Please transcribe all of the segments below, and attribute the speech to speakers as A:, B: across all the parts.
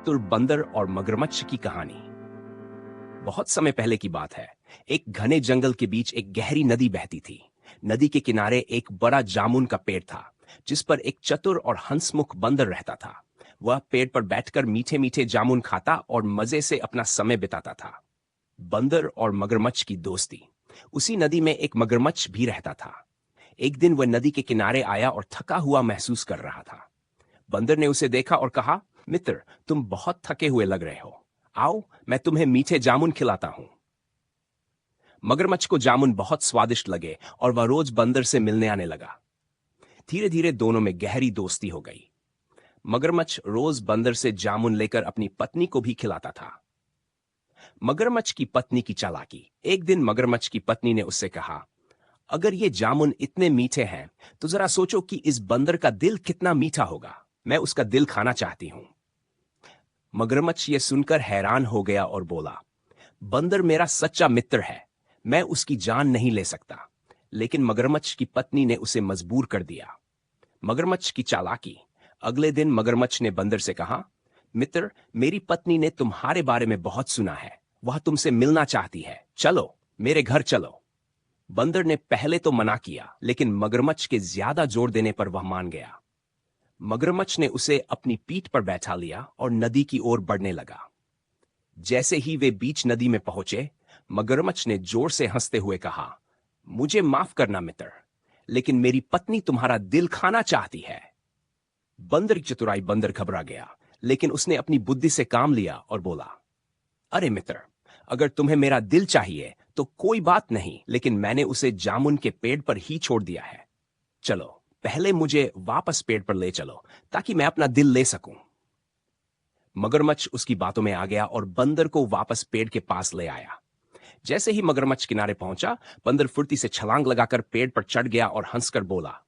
A: चतुर बंदर और मगरमच्छ की कहानी। बहुत समय पहले की बात है। एक घने जंगल के बीच एक गहरी नदी बहती थी। नदी के किनारे एक बड़ा जामुन का पेड़ था, जिस पर एक चतुर और हंसमुख बंदर रहता था। वह पेड़ पर बैठकर मीठे मीठे जामुन खाता और मजे से अपना समय बिताता था। बंदर और मगरमच्छ की दोस्ती। उसी नदी में एक मगरमच्छ भी रहता था। एक दिन वह नदी के किनारे आया और थका हुआ महसूस कर रहा था। बंदर ने उसे देखा और कहा, मित्र, तुम बहुत थके हुए लग रहे हो। आओ, मैं तुम्हें मीठे जामुन खिलाता हूं। मगरमच्छ को जामुन बहुत स्वादिष्ट लगे और वह रोज बंदर से मिलने आने लगा। धीरे धीरे दोनों में गहरी दोस्ती हो गई। मगरमच्छ रोज बंदर से जामुन लेकर अपनी पत्नी को भी खिलाता था। मगरमच्छ की पत्नी की चालाकी। एक दिन मगरमच्छ की पत्नी ने उससे कहा, अगर ये जामुन इतने मीठे हैं तो जरा सोचो कि इस बंदर का दिल कितना मीठा होगा। मैं उसका दिल खाना चाहती हूं। मगरमच्छ ये सुनकर हैरान हो गया और बोला, बंदर मेरा सच्चा मित्र है, मैं उसकी जान नहीं ले सकता। लेकिन मगरमच्छ की पत्नी ने उसे मजबूर कर दिया। मगरमच्छ की चालाकी। अगले दिन मगरमच्छ ने बंदर से कहा, मित्र, मेरी पत्नी ने तुम्हारे बारे में बहुत सुना है। वह तुमसे मिलना चाहती है। चलो, मेरे घर चलो। बंदर ने पहले तो मना किया, लेकिन मगरमच्छ के ज्यादा जोर देने पर वह मान गया। मगरमच्छ ने उसे अपनी पीठ पर बैठा लिया और नदी की ओर बढ़ने लगा। जैसे ही वे बीच नदी में पहुंचे, मगरमच्छ ने जोर से हंसते हुए कहा, मुझे माफ करना मित्र, लेकिन मेरी पत्नी तुम्हारा दिल खाना चाहती है। बंदर की चतुराई। बंदर घबरा गया, लेकिन उसने अपनी बुद्धि से काम लिया और बोला, अरे मित्र, अगर तुम्हें मेरा दिल चाहिए तो कोई बात नहीं, लेकिन मैंने उसे जामुन के पेड़ पर ही छोड़ दिया है। चलो, पहले मुझे वापस पेड़ पर ले चलो ताकि मैं अपना दिल ले सकूं। मगरमच्छ उसकी बातों में आ गया और बंदर को वापस पेड़ के पास ले आया। जैसे ही मगरमच्छ किनारे पहुंचा, बंदर फुर्ती से छलांग लगाकर पेड़ पर चढ़ गया और हंसकर बोला,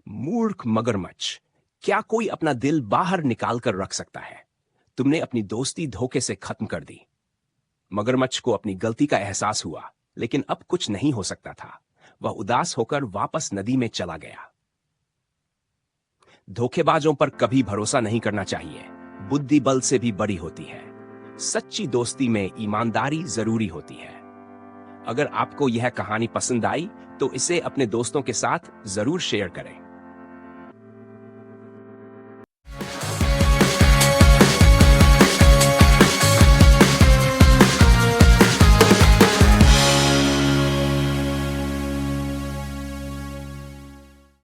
A: मूर्ख मगरमच्छ, क्या कोई अपना दिल बाहर निकाल कर रख सकता है? तुमने अपनी दोस्ती धोखे से खत्म कर दी। मगरमच्छ को अपनी गलती का एहसास हुआ, लेकिन अब कुछ नहीं हो सकता था। वह उदास होकर वापस नदी में चला गया। धोखेबाजों पर कभी भरोसा नहीं करना चाहिए। बुद्धि बल से भी बड़ी होती है। सच्ची दोस्ती में ईमानदारी जरूरी होती है। अगर आपको यह कहानी पसंद आई तो इसे अपने दोस्तों के साथ जरूर शेयर करें।